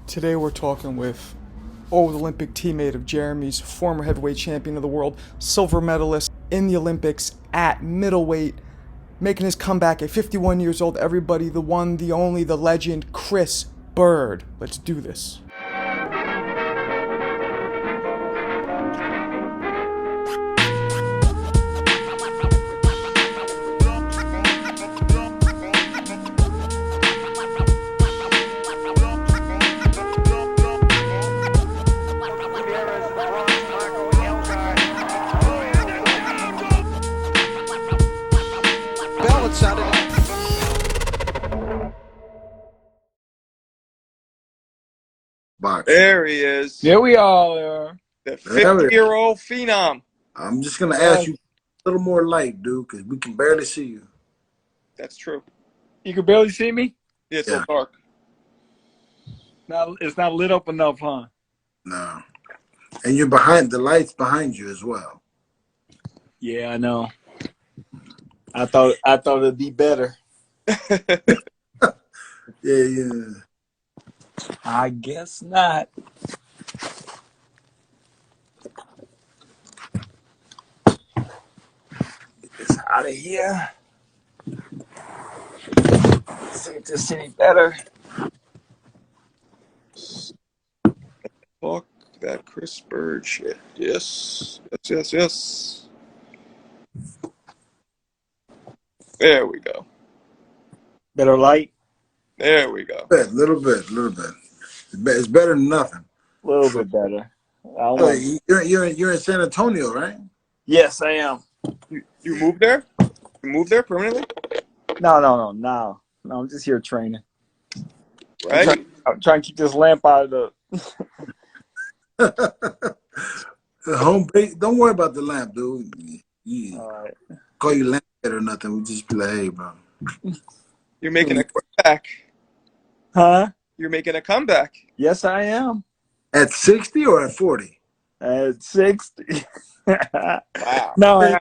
Today we're talking with World Olympic teammate of Jeremy's, former heavyweight champion of the world, silver medalist in the Olympics at middleweight, making his comeback at 51 years old. Everybody, the one, the only, the legend, Chris Byrd. Let's do this. There he is. There we are. The 50-year-old phenom. I'm just going to ask you a little more light, dude, because we can barely see you. That's true. You can barely see me? Yeah, it's so dark. Now it's not lit up enough, huh? No. And you're behind, the light's behind you as well. Yeah, I know. I thought it'd be better. Yeah. I guess not. Get this out of here. See if this any better. Fuck that Chris Byrd shit. Yes. There we go. Better light? There we go. A little bit. It's better than nothing. A little bit better. You're in San Antonio, right? Yes, I am. You moved there? You moved there permanently? No. I'm just here training. Right? I'm trying to keep this lamp out of The home base. Don't worry about the lamp, dude. All right. Call you lamp or nothing. We just be like, hey, bro. You're making a comeback. Huh? You're making a comeback. Yes, I am. At 60 or at 40? At 60. Wow. No,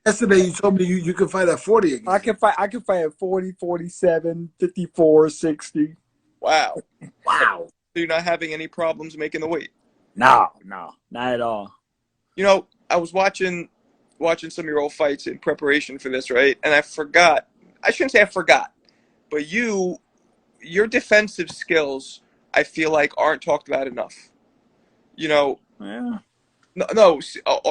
Yesterday you told me you could fight at 40 again. I can fight at 40, 47, 54, 60. Wow. Wow. So you're not having any problems making the weight? No, not at all. You know, I was watching some of your old fights in preparation for this, right? And I forgot. I shouldn't say I forgot, but your defensive skills, I feel like, aren't talked about enough. You know. Yeah. No.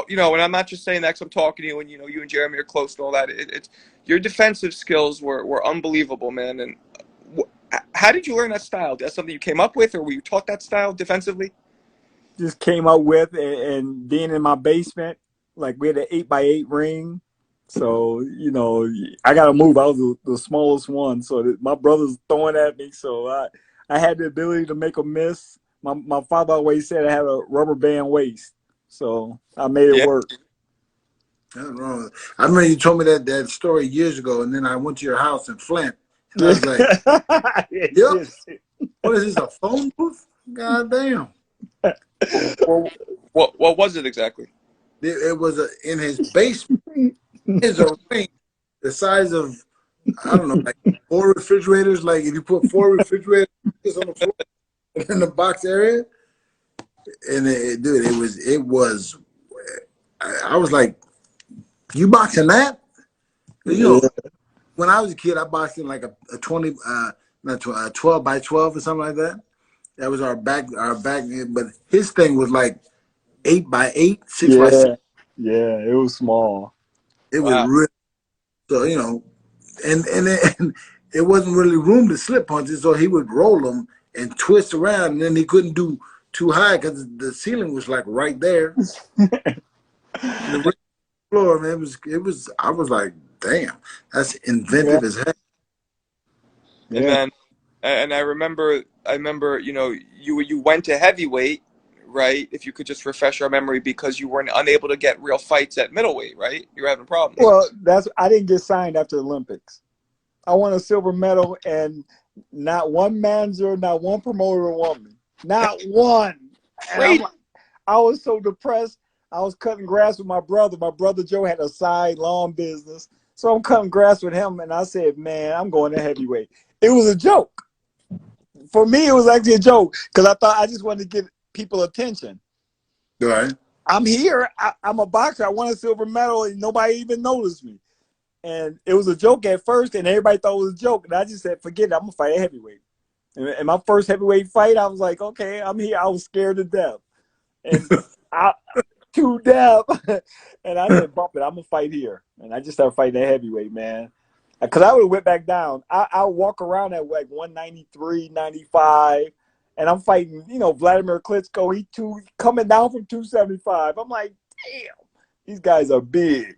You know, and I'm not just saying that 'cause I'm talking to you, and you know, you and Jeremy are close and all that. It's your defensive skills were unbelievable, man. And how did you learn that style? That's something you came up with, or were you taught that style defensively? Just came up with and being in my basement, like we had an 8x8 ring. So, you know, I got to move. I was the smallest one. So my brother's throwing at me. So I had the ability to make a miss. My father always said I had a rubber band waist. So I made it work. Nothing wrong. I remember you told me that story years ago, and then I went to your house in Flint. And I was like, yep. What is this, a phone booth? God damn. What was it exactly? It was in his basement. It's a ring the size of, I don't know, like 4 refrigerators. Like if you put 4 refrigerators on the floor in the box area. And it was, I was like, you boxing that? You know, when I was a kid, I boxed in like a 20, not 12 by 12 or something like that. That was our back, but his thing was like 8 by 8, 6 by 6. Yeah, it was small. It was really, so, you know, and it wasn't really room to slip punches, so he would roll them and twist around, and then he couldn't do too high because the ceiling was like right there. The floor, man, it was. I was like, damn, that's inventive as heck. And I remember, you know, you went to heavyweight, right? If you could just refresh our memory, because you weren't unable to get real fights at middleweight, right? You were having problems. Well, I didn't get signed after the Olympics. I won a silver medal, and not one manager, not one promoter wanted me. Not one. I was so depressed. I was cutting grass with my brother. My brother Joe had a side lawn business. So I'm cutting grass with him, and I said, man, I'm going to heavyweight. It was a joke. for me, it was actually a joke because I thought I just wanted to get people attention. Right. I'm here. I'm a boxer. I won a silver medal, and nobody even noticed me. And it was a joke at first, and everybody thought it was a joke. And I just said, forget it. I'm going to fight a heavyweight. And my first heavyweight fight, I was like, okay, I'm here. I was scared to death. And to death. And I said, bump it. I'm going to fight here. And I just started fighting a heavyweight, man. Because I would have went back down. I walk around at like 193, 95. And I'm fighting, Wladimir Klitchko. He coming down from 275. I'm like, damn, these guys are big.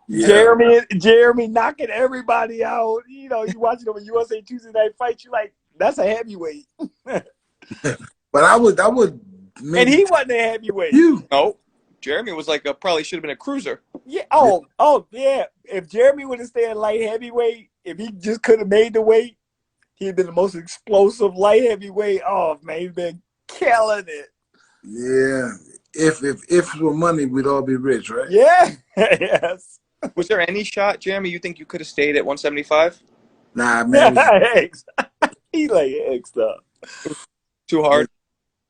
Yeah. Jeremy knocking everybody out. You watching them in USA Tuesday Night Fight, you like, that's a heavyweight. But I would and he wasn't a heavyweight. No. Jeremy was like probably should have been a cruiser. Yeah. Oh, yeah. If Jeremy would have stayed light heavyweight, if he just could have made the weight, he'd been the most explosive light heavyweight. Oh man, he'd been killing it. Yeah. If it were money, we'd all be rich, right? Yeah. Yes. Was there any shot, Jeremy, you think you could have stayed at 175? Nah, man. He like X up. Too hard.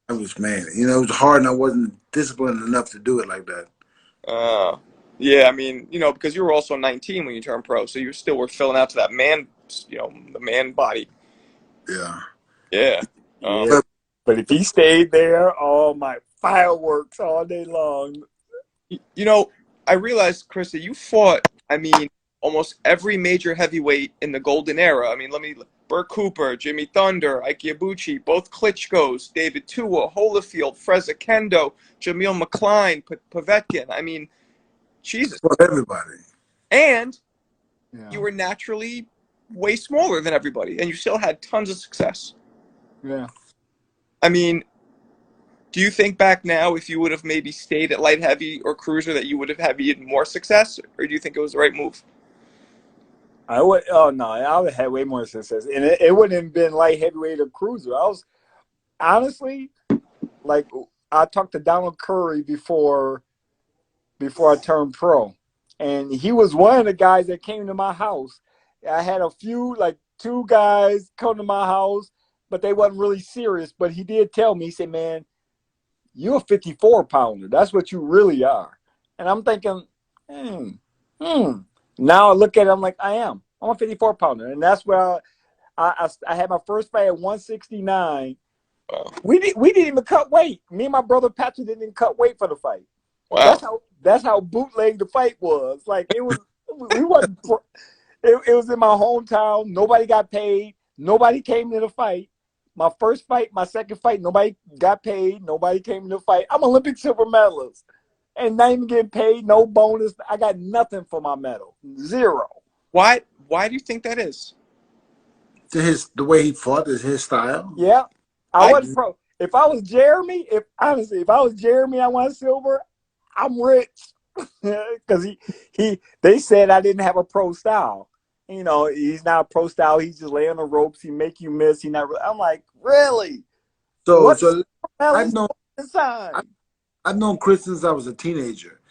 It was, man. It was hard, and I wasn't disciplined enough to do it like that. Yeah, I mean, because you were also 19 when you turned pro, so you still were filling out to that man, the man body. Yeah. Yeah. But if he stayed there, oh my, fireworks all day long. I realized, Chris, that you fought, almost every major heavyweight in the golden era. Burt Cooper, Jimmy Thunder, Ike Ibuchi, both Klitschkos, David Tua, Holyfield, Freza Kendo, Jamil McCline, Povetkin. Jesus. For everybody. And you were naturally way smaller than everybody, and you still had tons of success. Yeah. Do you think back now, if you would have maybe stayed at light heavy or cruiser, that you would have had even more success, or do you think it was the right move? I would have had way more success, and it wouldn't have been light heavyweight or cruiser. I was honestly, like, I talked to Donald Curry before I turned pro, and he was one of the guys that came to my house. I had a few, like 2 guys come to my house, but they wasn't really serious. But he did tell me, he said, man, you're a 54-pounder. That's what you really are. And I'm thinking, Now I look at it, I'm like, I'm a 54-pounder. And that's where I had my first fight at 169. Wow. We didn't even cut weight. Me and my brother Patrick didn't even cut weight for the fight. Wow. That's how bootleg the fight was. Like, it was, we wasn't. It was in my hometown. Nobody got paid. Nobody came to the fight. My first fight, my second fight, nobody got paid. Nobody came to the fight. I'm Olympic silver medalist. And not even getting paid, no bonus. I got nothing for my medal. Zero. Why do you think that is? The way he fought is his style. Yeah. I wasn't pro. If I was Jeremy, if I won silver, I'm rich. Because they said I didn't have a pro style. He's not a pro style. He's just laying on the ropes. He make you miss. I'm like, really? So I've known Chris since I was a teenager.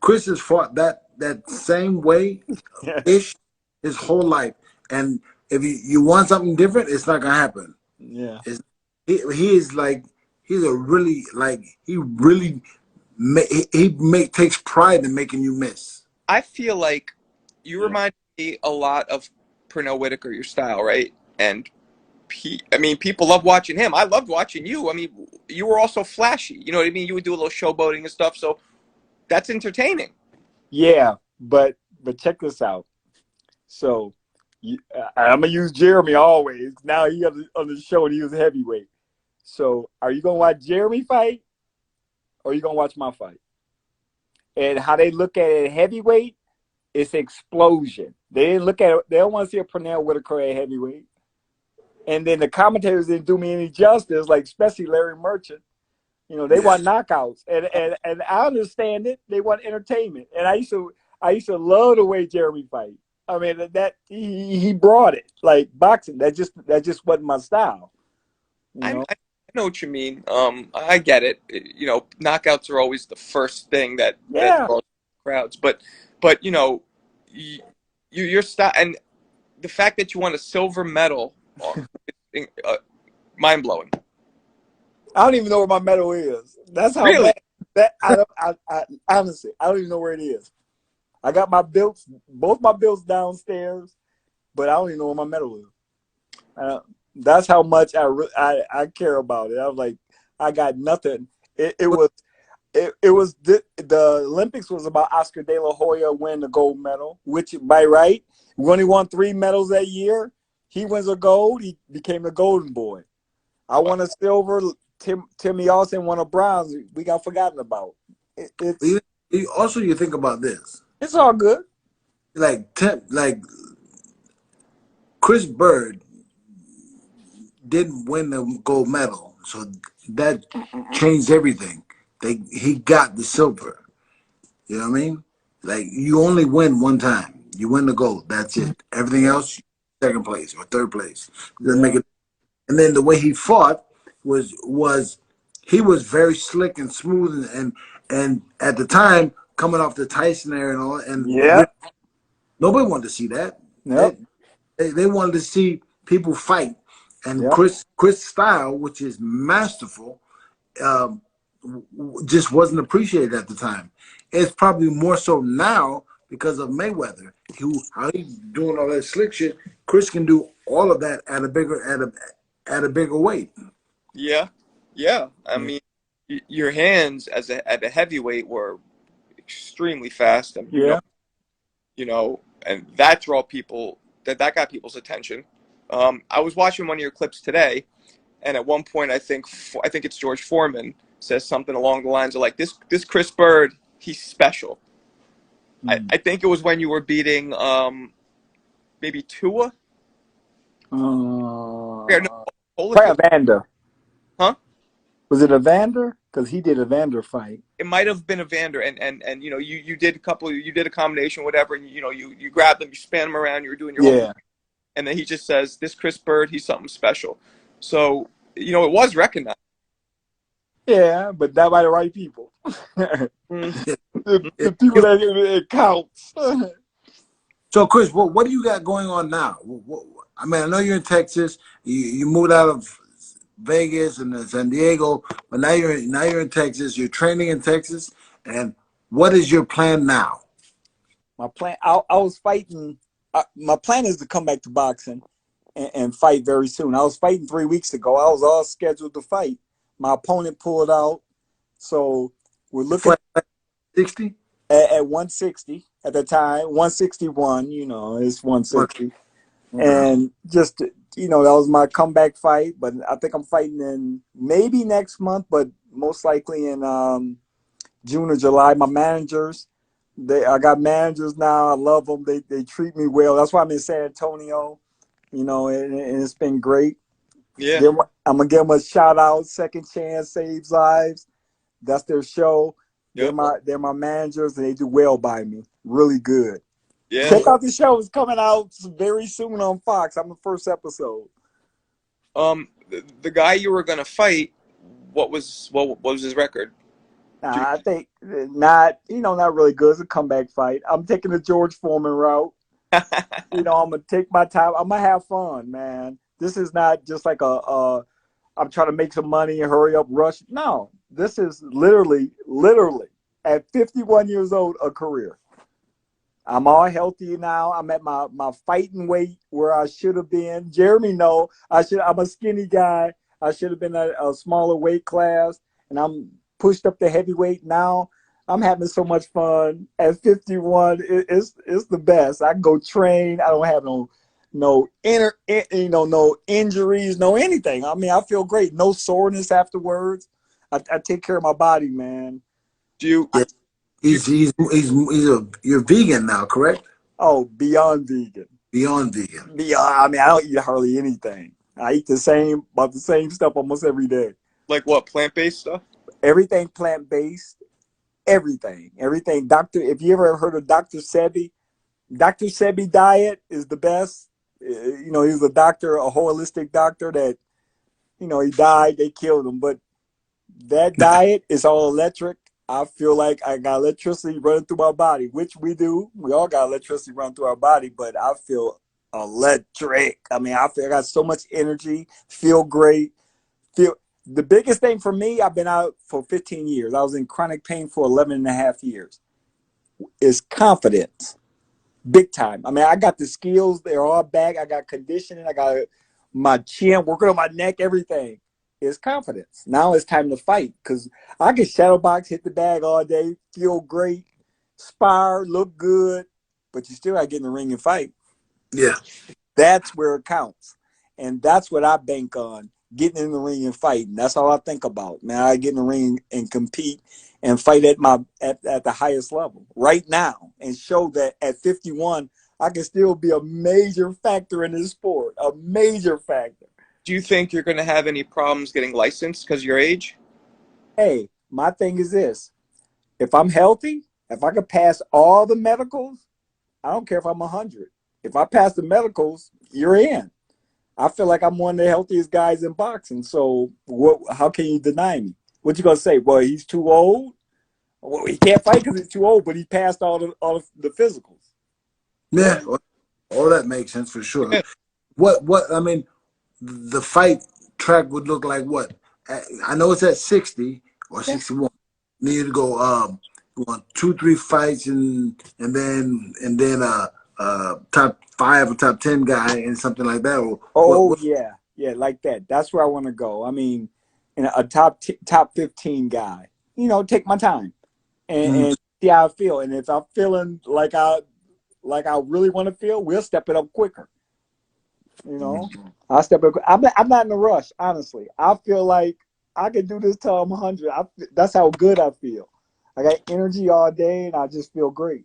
Chris has fought that same way ish his whole life. And if you want something different, it's not gonna happen. Yeah. He takes pride in making you miss. I feel like you remind me a lot of Pernell Whitaker, your style, right? And people love watching him. I loved watching you. You were also flashy. You know what I mean? You would do a little showboating and stuff. So that's entertaining. Yeah, but check this out. So I'm gonna use Jeremy always. Now he on the show and he was a heavyweight. So are you gonna watch Jeremy fight, or are you gonna watch my fight? And how they look at it at heavyweight, it's explosion. They didn't look at it. They don't want to see a Pernell Whitaker at heavyweight. And then the commentators didn't do me any justice, like especially Larry Merchant. They want knockouts, and I understand it. They want entertainment, and I used to love the way Jeremy fight. That he brought it like boxing. That just wasn't my style. I know what you mean. I get it. Knockouts are always the first thing that draws crowds. But your style and the fact that you won a silver medal Mind blowing. I don't even know where my medal is. That's how Really? bad I honestly, I don't even know where it is. I got my belts, both my belts downstairs, but I don't even know where my medal is. That's how much I care about it. I was like, I got nothing. It was the Olympics was about Oscar De La Hoya winning the gold medal, which by right, we only won 3 medals that year. He wins a gold, he became the golden boy. I won a silver. Timmy Austin won a bronze. We got forgotten about. You think about this. It's all good. Like Chris Byrd didn't win the gold medal, so that changed everything. He got the silver. You know what I mean? Like, you only win one time. You win the gold. That's it. Everything else, second place or third place. Doesn't make it. And then the way he fought was he was very slick and smooth, and at the time coming off the Tyson era and all, and nobody wanted to see that. Yep. They wanted to see people fight, and Yep. Chris' style, which is masterful, just wasn't appreciated at the time. It's probably more so now because of Mayweather. How he's doing all that slick shit. Chris can do all of that at a bigger weight. Yeah. I mean, your hands at a heavyweight were extremely fast, and and that that got people's attention. I was watching one of your clips today, and at one point, I think it's George Foreman says something along the lines of like, this Chris Byrd, he's special. I think it was when you were beating maybe Tua. Evander. Huh? Was it Evander? Because he did Evander fight. It might have been Evander, and you did a combination, whatever, and you grabbed him, you span him around, you were doing your whole, and then he just says, this Chris Byrd, he's something special. So it was recognized. Yeah, but not by the right people. the people that it counts. So, Chris, what do you got going on now? I mean, I know you're in Texas. You moved out of Vegas and San Diego, but now you're in Texas. You're training in Texas, and what is your plan now? My plan. I was fighting. My plan is to come back to boxing and fight very soon. I was fighting 3 weeks ago. I was all scheduled to fight. My opponent pulled out, so we're looking at 60 at 160 at the time. 161, it's 160, and just that was my comeback fight. But I think I'm fighting in maybe next month, but most likely in June or July. My managers, I got managers now. I love them. They treat me well. That's why I'm in San Antonio, and it's been great. Yeah. I'm going to give them a shout out. Second Chance Saves Lives. That's their show. Yep. They're my managers, and they do well by me. Really good. Yeah. Check out the show. It's coming out very soon on Fox. I'm the first episode. The guy you were going to fight, what was his record? I think not really good. It's a comeback fight. I'm taking the George Foreman route. I'm going to take my time. I'm going to have fun, man. This is not just like I'm trying to make some money and hurry up, rush. No, this is literally at 51 years old, a career. I'm all healthy now. I'm at my fighting weight where I should have been. Jeremy, I'm a skinny guy. I should have been at a smaller weight class, and I'm pushed up to heavyweight now. I'm having so much fun at 51. It's the best. I can go train. I don't have no injuries, no anything. I mean, I feel great. No soreness afterwards. I take care of my body, man. You're vegan now, correct? Oh, beyond vegan. Beyond vegan. I mean, I don't eat hardly anything. I eat about the same stuff almost every day. Like what? Plant-based stuff? Everything plant-based. Everything. If you ever heard of Dr. Sebi diet is the best. He was a doctor, a holistic doctor that, he died, they killed him. But that diet is all electric. I feel like I got electricity running through my body, which we do. We all got electricity running through our body, but I feel electric. I mean, I got so much energy, feel great. feel the biggest thing for me, I've been out for 15 years. I was in chronic pain for 11 and a half years. Is confidence. Big time. I mean, I got the skills. They're all back. I got conditioning. I got my chin, working on my neck, everything. It's confidence. Now it's time to fight because I can shadow box, hit the bag all day, feel great, spar, look good, but you still got to get in the ring and fight. Yeah. That's where it counts. And that's what I bank on, getting in the ring and fighting. That's all I think about. Man, I get in the ring and compete and fight at the highest level right now and show that at 51, I can still be a major factor in this sport, a major factor. Do you think you're going to have any problems getting licensed because of your age? Hey, my thing is this. If I'm healthy, if I can pass all the medicals, I don't care if I'm 100. If I pass the medicals, you're in. I feel like I'm one of the healthiest guys in boxing. So how can you deny me? What you going to say? Well, he's too old? Well, he can't fight because he's too old, but he passed all the physicals. Yeah, all that makes sense for sure. I mean, the fight track would look like what? I know it's at 60 or 61. You need to go you want 2-3 fights and then top 5 or top 10 guy and something like that. Or Yeah, like that. That's where I want to go. I mean, in a top 15 guy. You know, take my time and see how I feel. And if I'm feeling like I really want to feel, we'll step it up quicker. You know, I'll step up. I'm not in a rush, honestly. I feel like I can do this till I'm 100. That's how good I feel. I got energy all day, and I just feel great.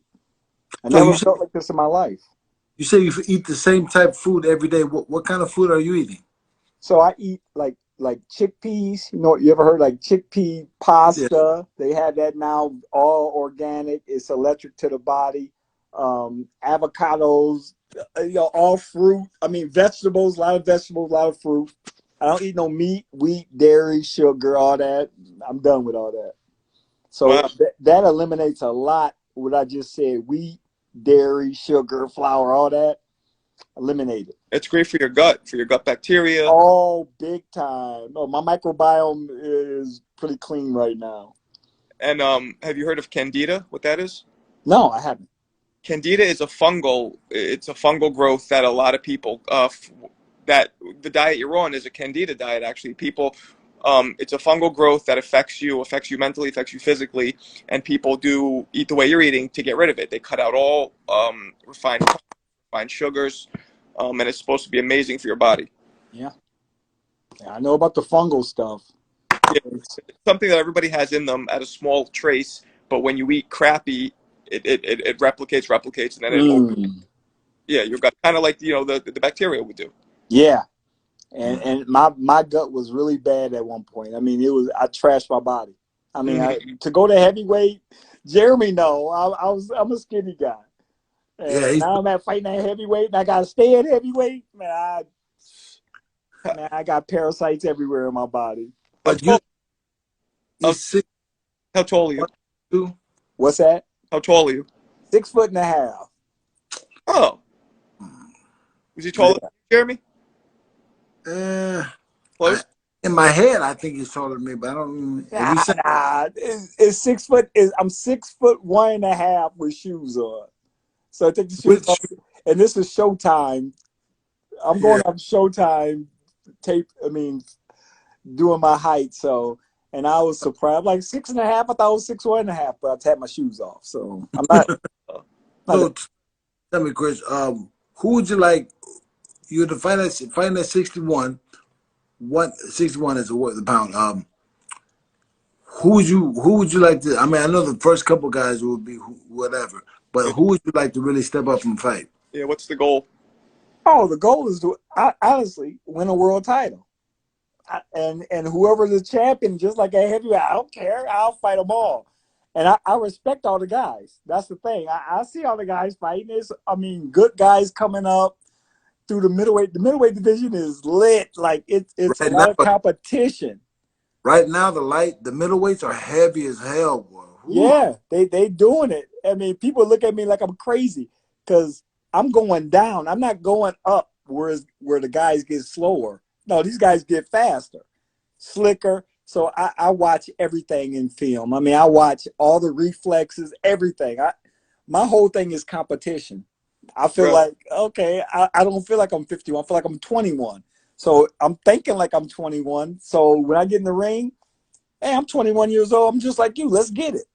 I never felt like this in my life. You say you eat the same type of food every day. What kind of food are you eating? So I eat like chickpeas. You know, you ever heard like chickpea pasta? Yeah. They have that now, all organic. It's electric to the body. Avocados, all fruit. I mean, vegetables, a lot of fruit. I don't eat no meat, wheat, dairy, sugar, all that. I'm done with all that. So wow. That eliminates a lot. What I just said: wheat, dairy, sugar, flour, all that. Eliminate it. It's great for your gut bacteria. Oh, big time. No, my microbiome is pretty clean right now. And have you heard of Candida? What that is? No, I haven't. Candida is it's a fungal growth that a lot of people, that the diet you're on is a Candida diet, actually. People, it's a fungal growth that affects you mentally, affects you physically, and people do eat the way you're eating to get rid of it. They cut out all refined sugars, and it's supposed to be amazing for your body. Yeah, I know about the fungal stuff. Yeah, it's something that everybody has in them at a small trace, but when you eat crappy, it replicates, and then your gut, kind of like the bacteria would do. Yeah, and my gut was really bad at one point. I mean, I trashed my body. I mean, to go to heavyweight, Jeremy, no, I'm a skinny guy. And now I'm fighting at heavyweight, and I gotta stay at heavyweight. Man, I got parasites everywhere in my body. But how tall are you? What's that? How tall are you? 6'1.5". Oh, is he taller than Jeremy? Close. In my head, I think he's taller than me, but I don't. Nah. It's 6 foot. I'm 6'1.5" with shoes on. So I take the shoes off, and this is Showtime. I'm going on Showtime tape. I mean, doing my height. So, and I was surprised. I'm like 6'1.5". I thought it was 6'1.5", but I tapped my shoes off. So I'm not. So, tell me, Chris. Who would you like? You're fighting at 61. 61 is the pound. Who would you like to? I mean, I know the first couple guys would be whatever, but who would you like to really step up and fight? Yeah, what's the goal? Oh, the goal is to honestly win a world title, and whoever the champion, just like a heavyweight, I don't care. I'll fight them all, and I respect all the guys. That's the thing. I see all the guys fighting. Good guys coming up through the middleweight. The middleweight division is lit. Like it's right a lot of competition. Right now, the middleweights are heavy as hell, boy. Ooh. Yeah, they doing it. I mean, people look at me like I'm crazy because I'm going down. I'm not going up where the guys get slower. No, these guys get faster. slicker. So I watch everything in film. I mean, I watch all the reflexes, everything. My whole thing is competition. I feel Bro. like, okay, I don't feel like I'm 51. I feel like I'm 21. So I'm thinking like I'm 21. So when I get in the ring, hey, I'm 21 years old. I'm just like you. Let's get it.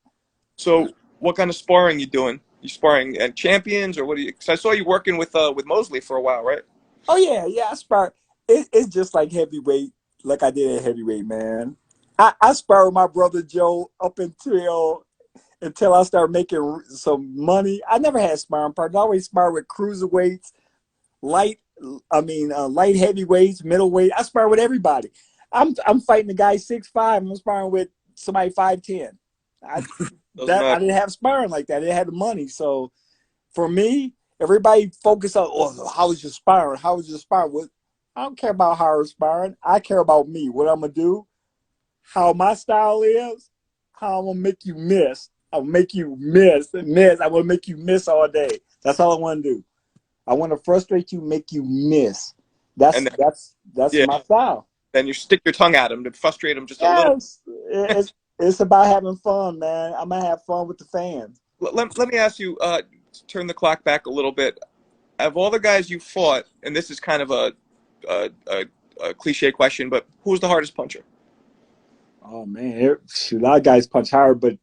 So what kind of sparring you doing? You sparring and champions, or what do you? Because I saw you working with Mosley for a while, right? Oh yeah. I spar. It's just like heavyweight, like I did at heavyweight, man. I spar with my brother Joe up until I started making some money. I never had sparring partners. I always spar with cruiserweights, light. Light heavyweights, middleweight. I spar with everybody. I'm fighting a guy 6'5". I'm sparring with somebody 5'10". I Doesn't I matter. didn't have sparring like that. I didn't have the money. So for me, everybody focus on, oh, how was your sparring? How was your sparring? Well, I don't care about how I'm sparring. I care about me, what I'm gonna do, how my style is, how I'm gonna make you miss. I'll make you miss and miss. I want to make you miss all day. That's all I want to do. I want to frustrate you, make you miss. That's And then, that's yeah, my style. then you stick your tongue at him to frustrate him just a little. Yes, it's about having fun, man. I'm gonna have fun with the fans. Let me ask you, turn the clock back a little bit. Of all the guys you fought, and this is kind of a, a, a cliche question, but who was the hardest puncher? Oh man, shoot, a lot of guys punch hard, but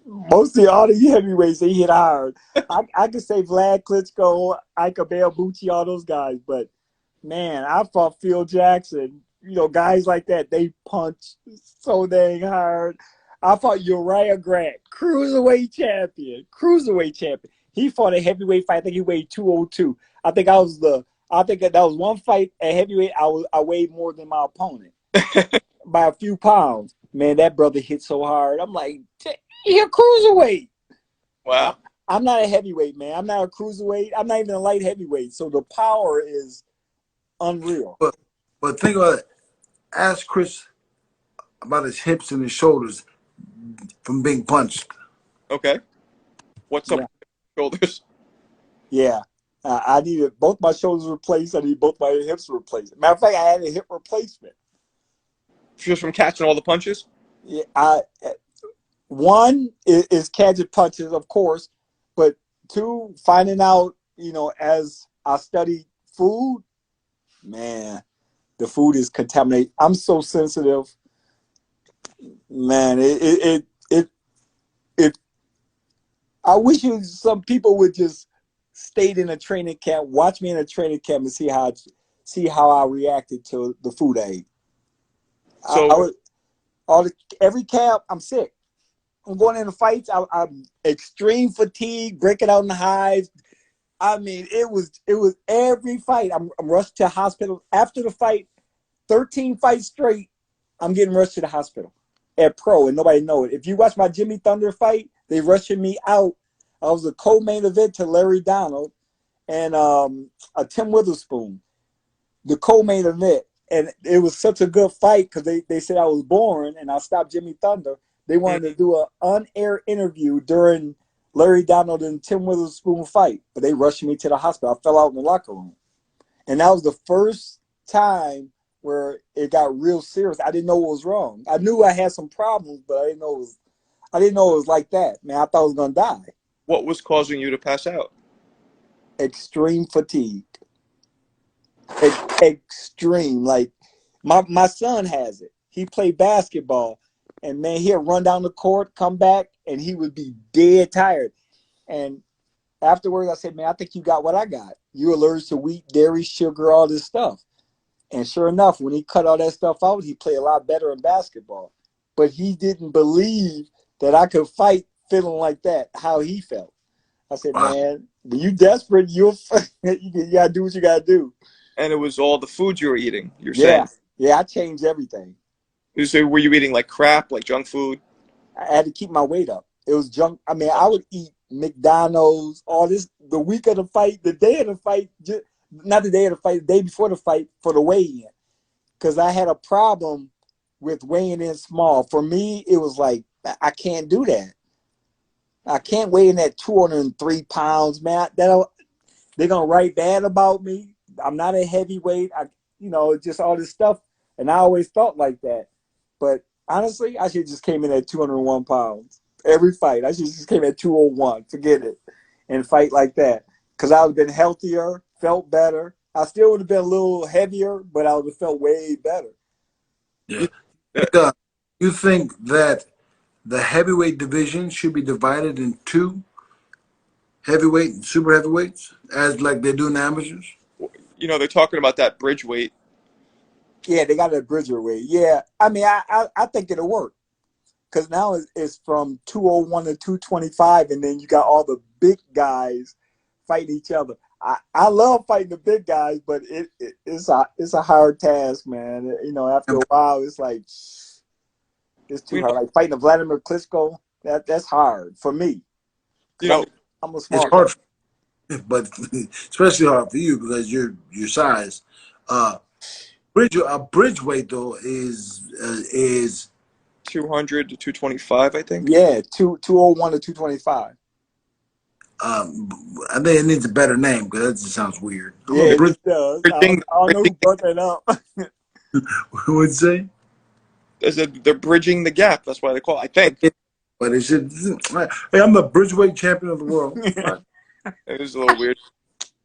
mostly all the heavyweights they hit hard. I could say Vlad Klitchko, Ike Bucci, all those guys, but man, I fought Phil Jackson. Guys like that, they punch so dang hard. I fought Uriah Grant, cruiserweight champion. Cruiserweight champion. He fought a heavyweight fight. I think he weighed 202. I think that was one fight at heavyweight. I weighed more than my opponent by a few pounds. Man, that brother hit so hard. I'm like, he a cruiserweight. Wow. I'm not a heavyweight, man. I'm not a cruiserweight. I'm not even a light heavyweight. So the power is unreal. But think about it. Ask Chris about his hips and his shoulders from being punched. Okay. What's up Yeah. with your shoulders? Yeah. I needed both my shoulders replaced. I need both my hips replaced. Matter of fact, I had a hip replacement. Just from catching all the punches? Yeah, one is catching punches, of course, but two, finding out, as I study food, man, the food is contaminated. I'm so sensitive, man. It I wish some people would just stayed in a training camp, watch me in a training camp, and see how I reacted to the food I ate. I So, would every camp, I'm sick. I'm going into fights. I'm extreme fatigue, breaking out in hives. I mean, it was every fight. I'm rushed to hospital after the fight. 13 fights straight. I'm getting rushed to the hospital at pro, and nobody know it. If you watch my Jimmy Thunder fight, they rushing me out. I was a co-main event to Larry Donald and a Tim Witherspoon, the co-main event. And it was such a good fight because they said I was boring and I stopped Jimmy Thunder. They wanted to do an on-air interview during Larry Donald and Tim Witherspoon fight, but they rushed me to the hospital. I fell out in the locker room. And that was the first time where it got real serious. I didn't know what was wrong. I knew I had some problems, but I didn't know it was like that. Man, I thought I was gonna die. what was causing you to pass out? Extreme fatigue. Extreme. Like my son has it. He played basketball, and man, he'd run down the court, come back, and he would be dead tired. And afterwards, I said, man, I think you got what I got. You're allergic to wheat, dairy, sugar, all this stuff. And sure enough, when he cut all that stuff out, he played a lot better in basketball. But he didn't believe that I could fight feeling like that, how he felt. I said, man, when you desperate, you gotta do what you gotta do. And it was all the food you were eating, you're Yeah, saying. yeah, I changed everything. So were you eating like crap, like junk food? I had to keep my weight up. It was junk. I mean, I would eat McDonald's, all this, the week of the fight, the day of the fight, not the day of the fight, the day before the fight for the weigh-in. Because I had a problem with weighing in small. For me, it was like, I can't do that. I can't weigh in at 203 pounds, man. They're going to write bad about me. I'm not a heavyweight. Just all this stuff. And I always felt like that. But honestly, I should just came in at 201 pounds every fight. I should just came at 201. Forget it, and fight like that because I would have been healthier, felt better. I still would have been a little heavier, but I would have felt way better. Yeah. You think that the heavyweight division should be divided in two, heavyweight and super heavyweights, as like they do in amateurs? They're talking about that bridge weight. Yeah, they got a bridger weight. Yeah, I mean, I think it'll work because now it's from 201 to 225, and then you got all the big guys fighting each other. I love fighting the big guys, but it's a hard task, man. After a while, it's like it's too hard. Like fighting a Wladimir Klitchko, that's hard for me. I'm a smart. It's hard, but especially hard for you because your size. A bridge weight though is 200 to 225, I think. Yeah, 201 to 225. I think it needs a better name because that just sounds weird. Yeah, it does. I don't know who brought that up. Who would say? They're bridging the gap. That's why they call it, I think. But it should. Hey, I'm the bridgeweight champion of the world. It was a little weird.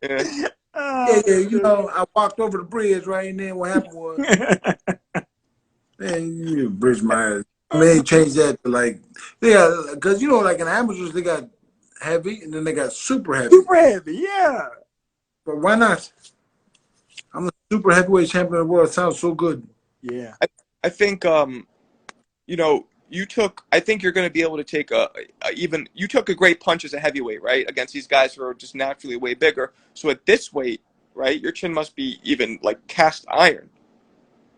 Yeah. Yeah. I walked over the bridge right, and then what happened was, man, you bridge my ass. I mean, they changed that to like, because like in amateurs they got heavy and then they got super heavy. Super heavy, yeah. But why not? I'm the super heavyweight champion of the world. It sounds so good. Yeah. I think I think you're going to be able to take you took a great punch as a heavyweight, right? Against these guys who are just naturally way bigger. So at this weight, right, your chin must be even like cast iron.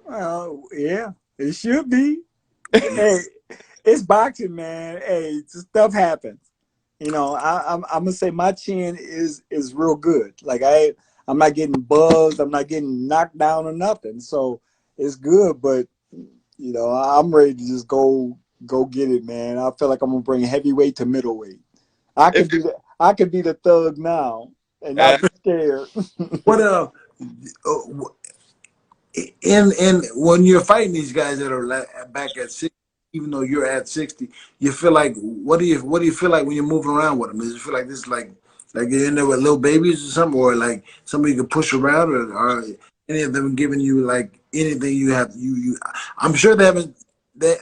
Well, yeah, it should be. Hey, it's boxing, man. Hey, stuff happens. I'm gonna say my chin is real good. Like I'm not getting buzzed. I'm not getting knocked down or nothing. So it's good. But I'm ready to just go get it, man. I feel like I'm gonna bring heavyweight to middleweight. I could be the thug now and not be scared. What in when you're fighting these guys that are back at 60, even though you're at 60, you feel like what do you feel like when you're moving around with them? Does it feel like this like you're in there with little babies or something, or like somebody you can push around, or any of them giving you like anything you have you? I'm sure they're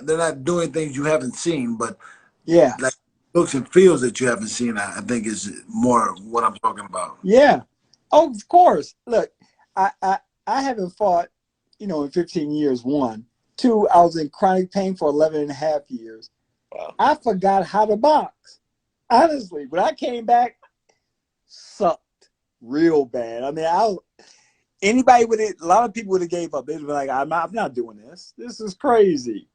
not doing things you haven't seen, but yeah, like looks and feels that you haven't seen. I think is more what I'm talking about. Yeah. Oh, of course. Look, I haven't fought, in 15 years, one. Two, I was in chronic pain for 11 and a half years. Wow. I forgot how to box. Honestly, when I came back, sucked real bad. I mean, a lot of people would have gave up. They'd be like, I'm not doing this. This is crazy.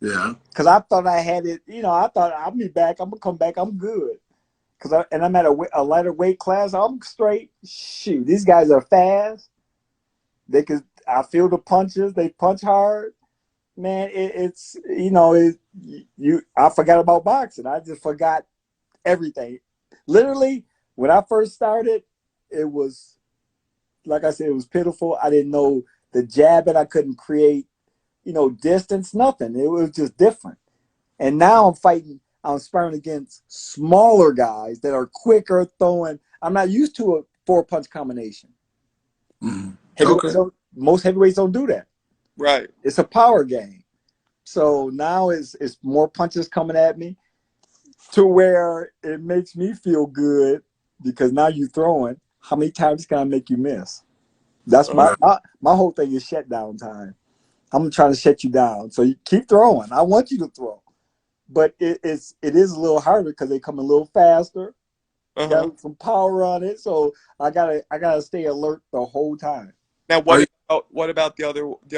Yeah. Because I thought I had it, I thought I'll be back. I'm going to come back. I'm good. And I'm at a lighter weight class. I'm straight. Shoot, these guys are fast. I feel the punches. They punch hard. Man, I forgot about boxing. I just forgot everything. Literally, when I first started, it was, like I said, it was pitiful. I didn't know the jabbing. I couldn't create, distance, nothing. It was just different. And now I'm sparring against smaller guys that are quicker throwing. I'm not used to a 4-punch combination. Okay. Most heavyweights don't do that. Right. It's a power game. So now it's more punches coming at me to where it makes me feel good because now you're throwing. How many times can I make you miss? That's my whole thing is shutdown time. I'm trying to shut you down. So you keep throwing. I want you to throw. But it is a little harder because they come a little faster. Got some power on it, so I gotta stay alert the whole time. Now, what about the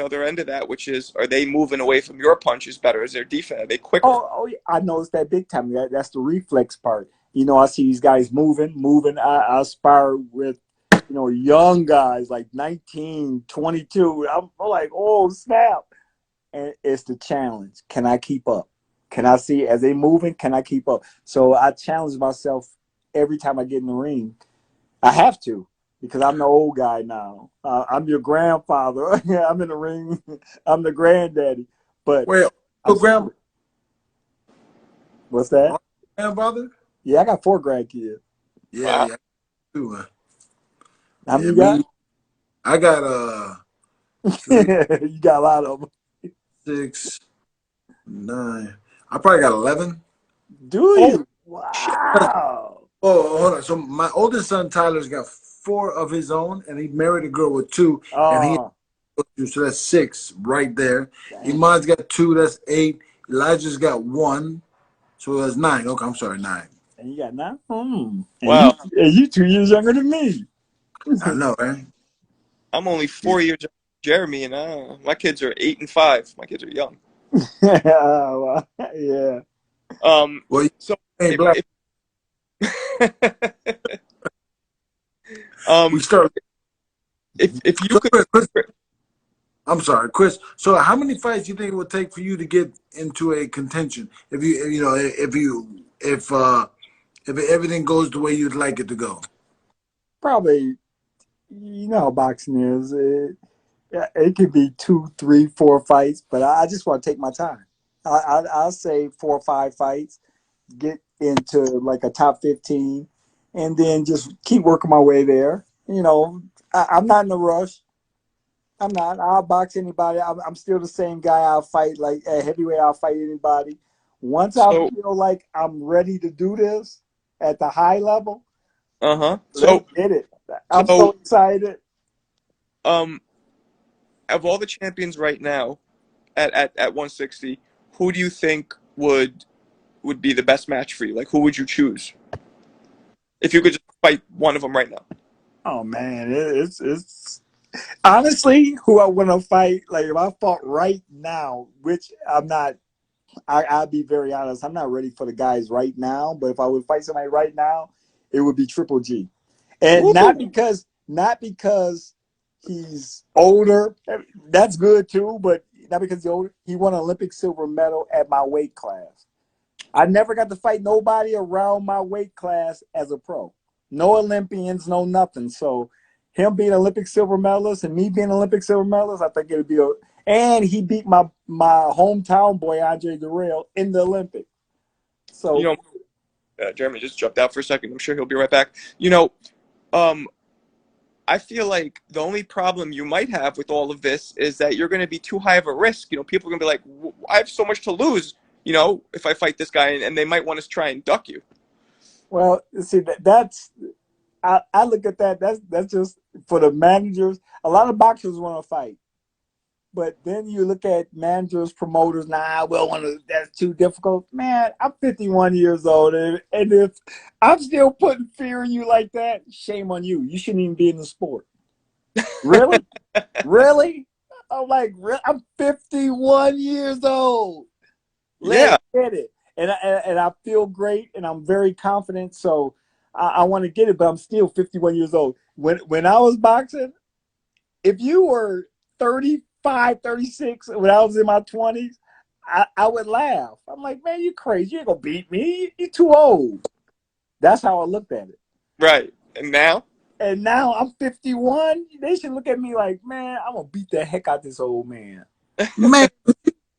other end of that, which is, are they moving away from your punches better? Is their defense? Are they quicker? Oh, I noticed that big time. That's the reflex part. I see these guys moving. I spar with, young guys like 19, 22. I'm like, oh snap! And it's the challenge. Can I keep up? Can I see as they moving? Can I keep up? So I challenge myself every time I get in the ring. I have to, because I'm the old guy now. I'm your grandfather. I'm in the ring. I'm the granddaddy. But Wait, I'm your grandma, still, what's that? grandfather? Yeah, I got 4 grandkids. Yeah, Wow. yeah, too. How Yeah, many you got? me. I got 3, You got a lot of them. 6, 9. I probably got 11. Do Oh you? shit! Wow. Oh, hold on. So my oldest son Tyler's got 4 of his own, and he married a girl with 2, and he Oh, so that's 6 right there. dang. Iman's got 2, that's 8. Elijah's got 1, so that's 9. Okay, I'm sorry, 9. And you got 9? Hmm. Wow. And you 2 years younger than me. I know, right? I'm only Yeah. 4 years younger than Jeremy, and my kids are 8 and 5. My kids are young. Well, yeah. Well, you So ain't black. if We um, start. if you So, could, Chris, I'm sorry, Chris. So, how many fights do you think it would take for you to get into a contention? If everything goes the way you'd like it to go. Probably, you know how boxing is. It could be 2, 3, 4 fights, but I just want to take my time. I'll say 4 or 5 fights, get into like a top 15, and then just keep working my way there. I'm not in a rush. I'm not. I'll box anybody. I'm still the same guy. I'll fight like at heavyweight. I'll fight anybody. Once I so feel like I'm ready to do this at the high level, let's so get it. I'm so so excited. um, of all the champions right now at 160, who do you think would be the best match for you? Like, who would you choose if you could just fight one of them right now? Oh man, it's honestly who I want to fight. Like if I fought right now, which I'm not. I'll be very honest. I'm not ready for the guys right now. But if I would fight somebody right now, it would be Triple G, and Ooh, not because he's older. That's good too, but not because he's older. He won an Olympic silver medal at my weight class. I never got to fight nobody around my weight class as a pro. No Olympians, no nothing. So him being Olympic silver medalist and me being Olympic silver medalist, I think it would be a. And he beat my hometown boy Andre Durrell in the Olympics. you So know, Jeremy just jumped out for a second. I'm sure he'll be right back. You know, um, I feel like the only problem you might have with all of this is that you're going to be too high of a risk. You know, people are going to be like, I have so much to lose, you know, if I fight this guy, and they might want to try and duck you. well, see that's I look at that. That's just for the managers. A lot of boxers want to fight. But then you look at managers, promoters. Nah, well, that's too difficult. Man, I'm 51 years old, and if I'm still putting fear in you like that, shame on you. You shouldn't even be in the sport. Really, really? I'm like, I'm 51 years old. Let's Yeah, get it. And I feel great, and I'm very confident. So I want to get it, but I'm still 51 years old. When I was boxing, if you were 35, 36, when I was in my 20s, I would laugh. I'm like, man, you crazy. You ain't going to beat me. You're too old. That's how I looked at it. right. And now, And now I'm 51. They should look at me like, man, I'm going to beat the heck out this old man. Man,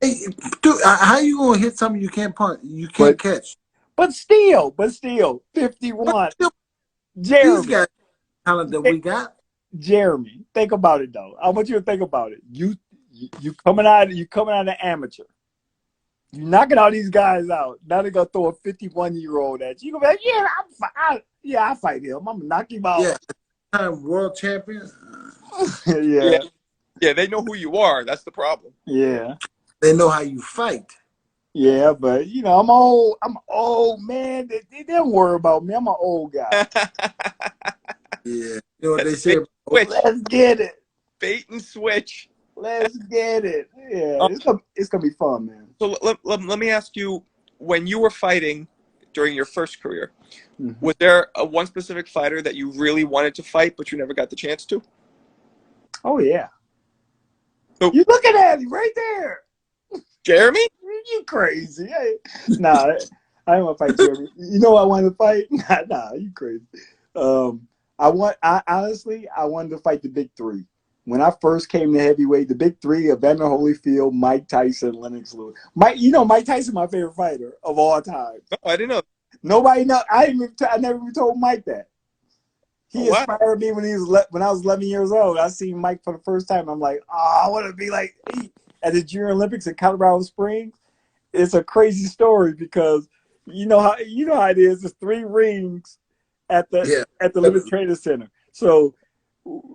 hey, dude, how you gonna hit something you can't punch? You can't But catch. but still, But 51. still, these Jeremy, guys talent that we got. Jeremy, think about it though. I want you to think about it. You coming out of amateur. You knocking all these guys out. Now they're gonna throw a 51-year-old at you. You gonna be like, I'll fight him. I'm gonna knock him out. Yeah, time world champion. yeah, Yeah, yeah, they know who you are. That's the problem. yeah, They know how you fight. yeah. But I'm old. I'm old, man. They don't worry about me. I'm an old guy. Yeah, you know what they say. Bait and switch, Let's get it. bait and switch. Let's get it. Yeah, Um, it's gonna be fun, man. so let me ask you, when you were fighting during your first career, Mm-hmm. was there one specific fighter that you really wanted to fight but you never got the chance to? Oh yeah. Who? You looking at him right there. Jeremy? You crazy. Hey. Nah, I don't want to fight Jeremy. You know what I want to fight? Nah, you crazy. I honestly, I wanted to fight the big three. When I first came to heavyweight, the big three: Evander Holyfield, Mike Tyson, Lennox Lewis. Mike Tyson, my favorite fighter of all time. No, I didn't know. Nobody know. I never even told Mike that. Oh, He wow. inspired me when I was 11 years old. I seen Mike for the first time. I'm like, oh, I want to be like he. At the Junior Olympics in Colorado Springs. It's a crazy story because you know how it is. There's 3 rings at the Olympic Training Center. So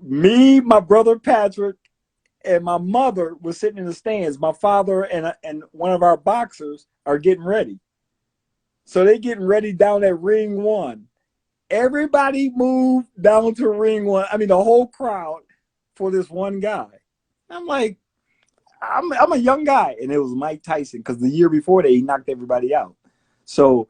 me, my brother Patrick, and my mother was sitting in the stands. My father and one of our boxers are getting ready. So they getting ready down at ring 1. Everybody moved down to ring 1. I mean, the whole crowd for this one guy. I'm like, I'm a young guy, and it was Mike Tyson because the year before that he knocked everybody out. So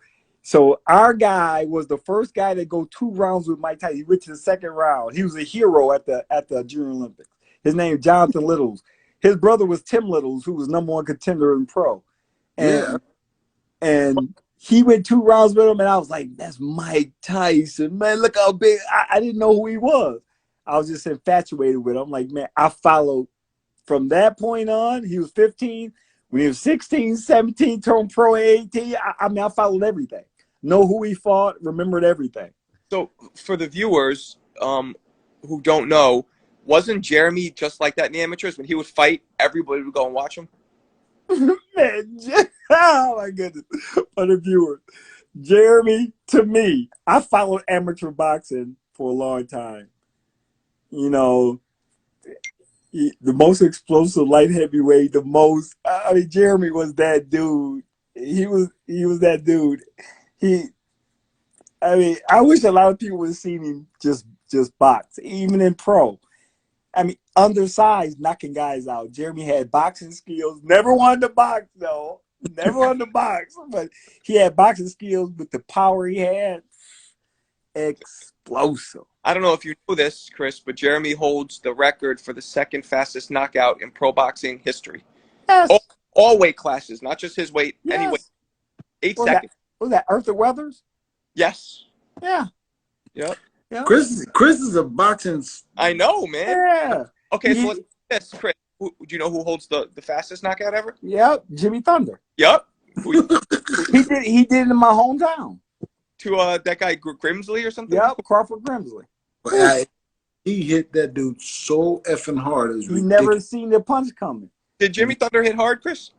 our guy was the first guy to go 2 rounds with Mike Tyson. He went to the second round. He was a hero at the Junior Olympics. His name is Jonathan Littles. His brother was Tim Littles, who was #1 contender in pro. And he went 2 rounds with him, and I was like, that's Mike Tyson, man. Look how big. I didn't know who he was. I was just infatuated with him. I'm like, man, I followed. From that point on, he was 15. When he was 16, 17, turned pro at 18. I followed everything. Know who he fought, remembered everything. So for the viewers who don't know, wasn't Jeremy just like that in the amateurs? When he would fight, everybody would go and watch him? Man, oh my goodness. For the viewers, Jeremy, to me, I followed amateur boxing for a long time. You know, the most explosive light heavyweight, Jeremy was that dude. He was that dude. I wish a lot of people would have seen him just box, even in pro. I mean, undersized, knocking guys out. Jeremy had boxing skills. Never wanted to box, though. Never wanted to box, but he had boxing skills with the power he had. Explosive. I don't know if you know this, Chris, but Jeremy holds the record for the 2nd fastest knockout in pro boxing history. Yes. All weight classes, not just his weight. Yes. Any weight. 8 seconds. Was that Arthur Weathers? Yes. Yeah. Yep. Yeah. Chris is a boxing. I know, man. Yeah. Okay, so let's do this, Chris. Do you know who holds the fastest knockout ever? Yep. Jimmy Thunder. Yep. He did it in my hometown. To that guy Grimsley or something? Yep, Crawford Grimsley. He hit that dude so effing hard. It was ridiculous. Never seen the punch coming. Did Jimmy Thunder hit hard, Chris?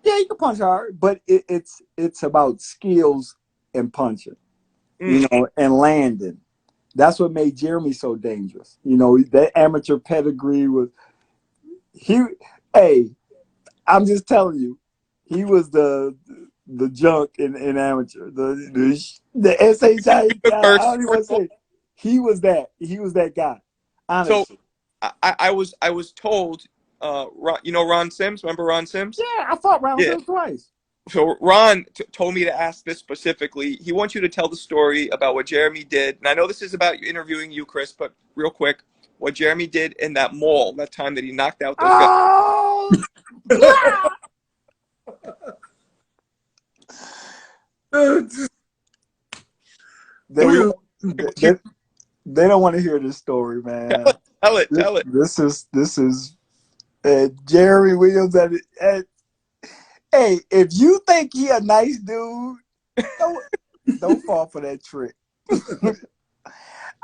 Yeah, he can punch hard, but it's about skills and punching, and landing. That's what made Jeremy so dangerous. That amateur pedigree was I'm just telling you, he was the junk in amateur. The SHI guy. I don't even want to say. He was that guy. Honestly. So I was told, Ron Sims. Remember Ron Sims? Yeah, I fought Ron Sims twice. So Ron told me to ask this specifically. He wants you to tell the story about what Jeremy did. And I know this is about interviewing you, Chris, but real quick, what Jeremy did in that mall that time that he knocked out those guys. They don't want to hear this story, man. Tell it. This is Jeremy Williams hey, if you think he a nice dude, don't fall for that trick.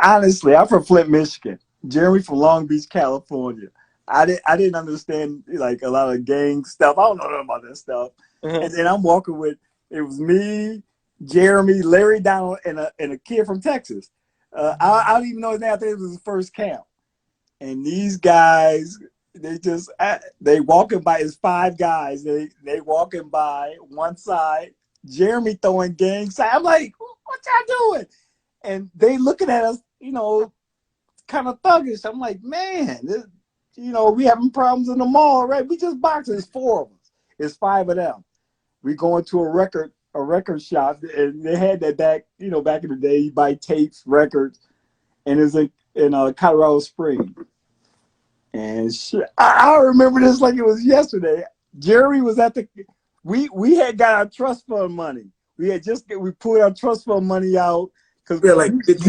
Honestly, I'm from Flint, Michigan. Jeremy from Long Beach, California. I didn't understand like a lot of gang stuff. I don't know nothing about that stuff. Mm-hmm. And then I'm walking with it was me, Jeremy, Larry Donald, and a kid from Texas. I don't even know his name. I think it was his first camp. And these guys, they walking by. It's 5 guys. They walking by one side. Jeremy throwing gang signs. I'm like, what y'all doing? And they looking at us, kind of thuggish. I'm like, man, we having problems in the mall, right? We just boxing. It's 4 of us. It's 5 of them. We going to a record shop, and they had that back in the day. You buy tapes, records, and it's in Colorado Springs. And I remember this like it was yesterday. Jerry was at we had got our trust fund money. We pulled our trust fund money out because we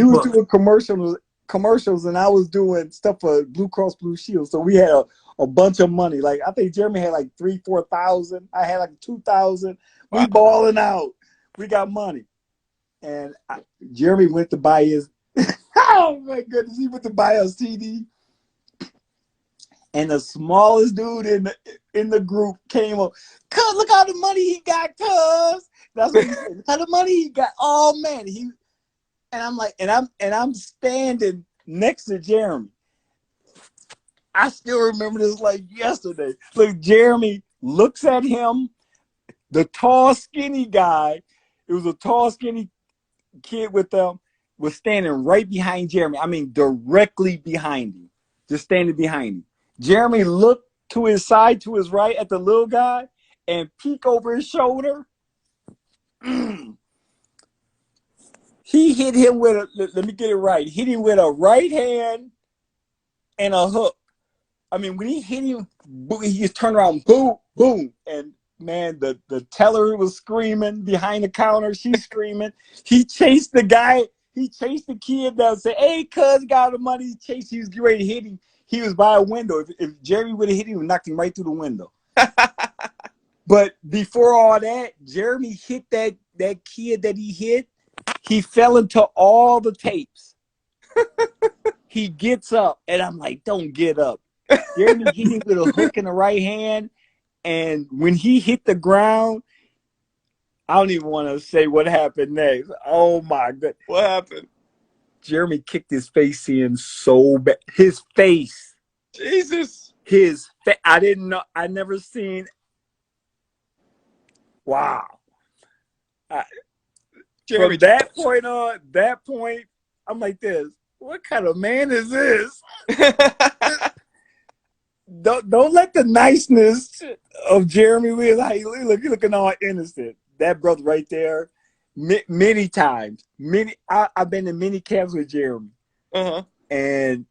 were doing commercials commercials, and I was doing stuff for Blue Cross Blue Shield. So we had a bunch of money. Like I think Jeremy had like 3,000-4,000. I had like 2,000. Wow. We balling out. We got money, and Jeremy went to buy his. Oh my goodness, he went to buy a CD, and the smallest dude in the group came up. Cuz, look how the money he got, cuz. That's what he said. Look how the money he got. Oh man, and I'm like, and I'm standing next to Jeremy. I still remember this like yesterday. Look, Jeremy looks at him, the tall, skinny guy. It was a tall, skinny kid with them, was standing right behind Jeremy. I mean, directly behind him, just standing behind him. Jeremy looked to his side, to his right at the little guy, and peek over his shoulder. He hit him with let me get it right. Hit him with a right hand and a hook. I mean, when he hit him, he just turned around, boom, boom. And man, the teller was screaming behind the counter. She's screaming. He chased the guy. He chased the kid that said, hey, cuz, got the money. He chased. He was ready to hit him. He was by a window. If Jeremy would have hit him, he would have knocked him right through the window. But before all that, Jeremy hit that kid that he hit. He fell into all the tapes. He gets up, and I'm like, don't get up. Jeremy hit him with a hook in the right hand, and when he hit the ground, I don't even want to say what happened next. Oh, my God. What happened? Jeremy kicked his face in so bad. His face. Jesus. I didn't know. I never seen. Wow. Jeremy, From that point, I'm like this. What kind of man is this? Don't let the niceness of Jeremy Williams, how he looking all innocent. That brother right there, many times, I've been in many camps with Jeremy, and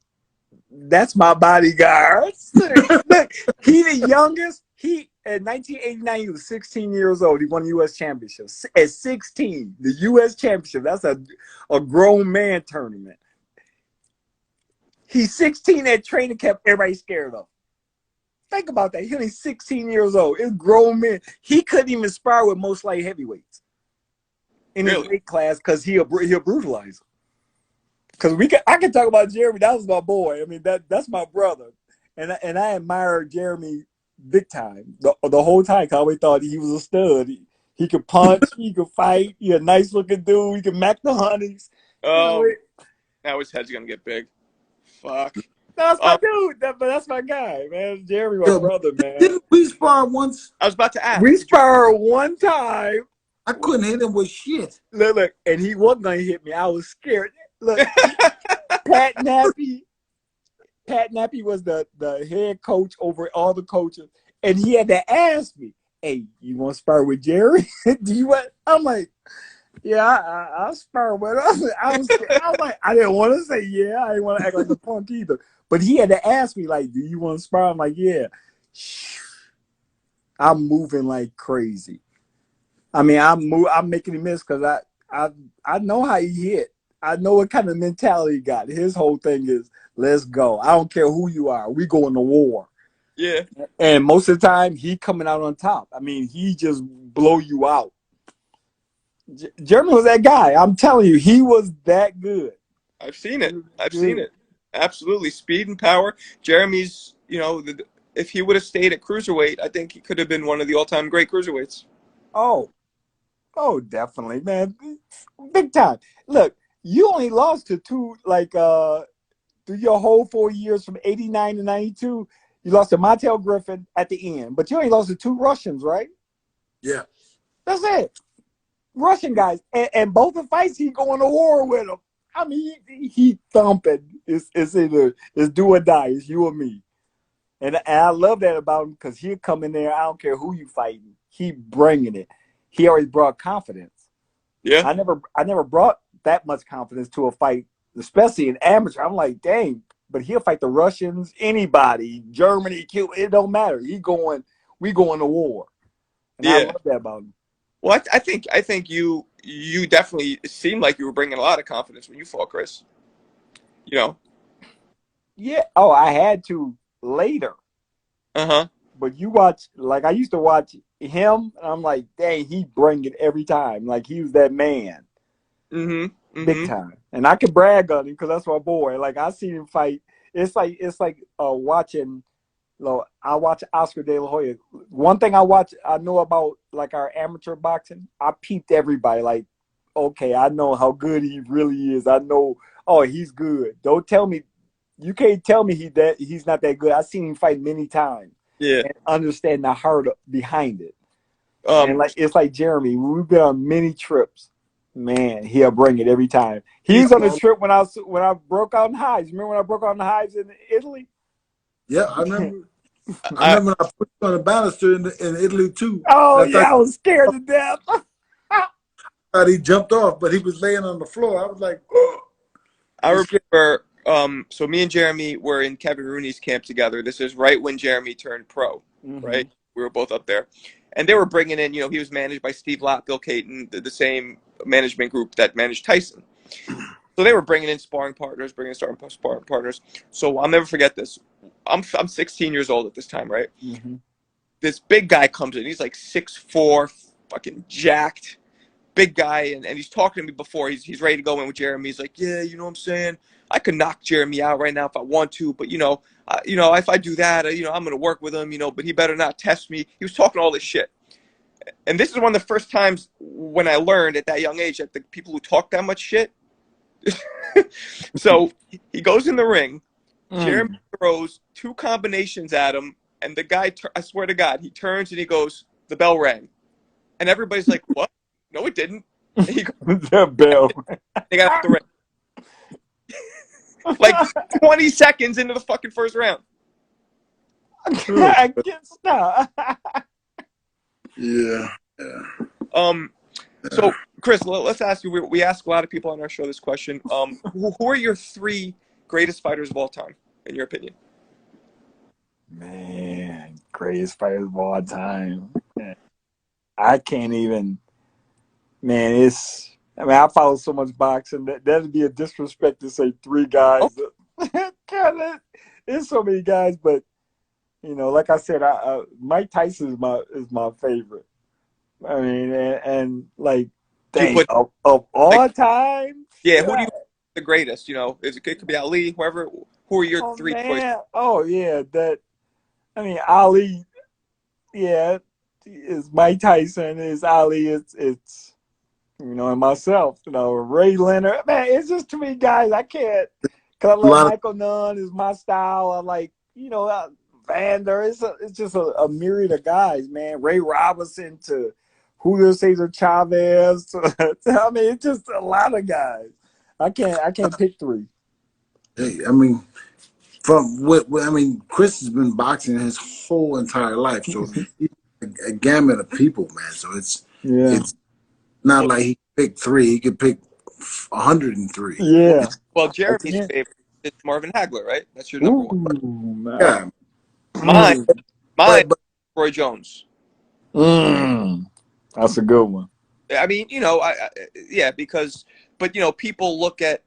that's my bodyguard. Look, he the youngest. In 1989, he was 16 years old. He won the U.S. Championship. At 16, the U.S. Championship, that's a grown man tournament. He's 16 at training camp. Everybody's scared of him. Think about that. He's only 16 years old. It's grown men. He couldn't even spar with most light heavyweights in his weight class because he'll brutalize him. Because I can talk about Jeremy. That was my boy. I mean, that's my brother, and I admire Jeremy big time the whole time. I always thought he was a stud. He could punch. He could fight. He a nice looking dude. He could mac the honeys. Oh, now his head's gonna get big. Fuck. That's my dude. That's my guy, man. Jeremy, my brother, man. Didn't we spar once? I was about to ask. We sparred one time. I couldn't hit him with shit. Look, and he wasn't gonna hit me. I was scared. Look, Pat Nappy was the head coach over all the coaches, and he had to ask me, "Hey, you want to spar with Jerry? Do you want?" I'm like, "Yeah, I'll spar with him." I was like, I didn't want to say yeah. I didn't want to act like a punk either. But he had to ask me, like, "Do you want to spar?" I'm like, "Yeah." I'm moving like crazy. I mean, I'm making him miss because I know how he hit. I know what kind of mentality he got. His whole thing is, let's go. I don't care who you are. We going to war. Yeah. And most of the time, he coming out on top. I mean, he just blow you out. Jeremy was that guy. I'm telling you, he was that good. I've seen it. Absolutely. Speed and power. Jeremy's, if he would have stayed at cruiserweight, I think he could have been one of the all-time great cruiserweights. Oh, definitely, man. Big time. Look, you only lost to two, through your whole 4 years from 89 to 92. You lost to Montel Griffin at the end, but you only lost to two Russians, right? Yeah. That's it. Russian guys. And both the fights, he going to war with them. I mean, he thumping. It's do or die. It's you or me. And I love that about him because he'll come in there. I don't care who you fighting. He bringing it. He always brought confidence. Yeah. I never brought that much confidence to a fight, especially in amateur. I'm like, dang, but he'll fight the Russians, anybody, Germany, Cuba, it don't matter. We going to war. And I love that about him. Well, I think you definitely seemed like you were bringing a lot of confidence when you fought Chris. You know. Yeah. Oh, I had to later. Uh-huh. But you watch, like I used to watch him, and I'm like, dang, he bring it every time. Like he was that man, Mm-hmm. big Mm-hmm. time. And I can brag on him because that's my boy. Like I see him fight. It's like watching. I watch Oscar De La Hoya. One thing I know about like our amateur boxing. I peeped everybody. Like, okay, I know how good he really is. I know, oh, he's good. Don't tell me, you can't tell me he's not that good. I've seen him fight many times Yeah. and understand the heart behind it. And Um like it's like Jeremy, we've been on many trips. Man, he'll bring it every time. He he's was on a trip when I broke out in hives. Remember when I broke out in hives in Italy? Yeah, I remember. I I, remember I put you on the banister in Italy too. Oh And I yeah, I was scared to death. thought he jumped off, but he was laying on the floor. I was like, oh. I remember so me and Jeremy were in Kevin Rooney's camp together. This is right when Jeremy turned pro, right? We were both up there. And they were bringing in, he was managed by Steve Lott, Bill Caton, the same management group that managed Tyson. So they were bringing in sparring partners, sparring partners. So I'll never forget this. I'm 16 years old at this time, right? This big guy comes in. He's like 6'4", fucking jacked, big guy, and he's talking to me before. He's ready to go in with Jeremy. He's like, yeah, you know what I'm saying? I could knock Jeremy out right now if I want to, but if I do that, I'm gonna work with him, but he better not test me. He was talking all this shit. And this is one of the first times when I learned at that young age that the people who talk that much shit. So he goes in the ring. Jeremy throws 2 combinations at him, and the guy, I swear to God, he turns and he goes, the bell rang. And everybody's like, what? No, it didn't. And he goes, The bell. they got out the ring. Like 20 seconds into the fucking first round. I can't stop. Yeah. So Chris, let's ask you. We ask a lot of people on our show this question. Who are your 3 greatest fighters of all time, in your opinion? Man, greatest fighters of all time. I can't even. Man, I follow so much boxing that'd be a disrespect to say 3 guys. Oh. God, there's so many guys, but like I said, Mike Tyson is my favorite. I mean, and like, dang, of all time. Yeah, who do you think is the greatest? It could be Ali, whoever. Who are your 3 choices? Oh yeah, Ali. Yeah, is Mike Tyson. Is Ali. It's and myself. Ray Leonard. Man, it's just too many guys. I can't. Cause I love Michael Nunn. Is my style. I like Vander. It's just a myriad of guys, man. Ray Robinson to Julio Cesar Chavez. I mean, it's just a lot of guys. I can't pick 3. Hey, I mean, Chris has been boxing his whole entire life, so he's a gamut of people, man. So it's not like he picked 3; he could pick 103. Yeah. Well, Jeremy's favorite is Marvin Hagler, right? That's your number 1. Man. Yeah. Mine, Roy Jones. That's a good one. I mean, because, but people look at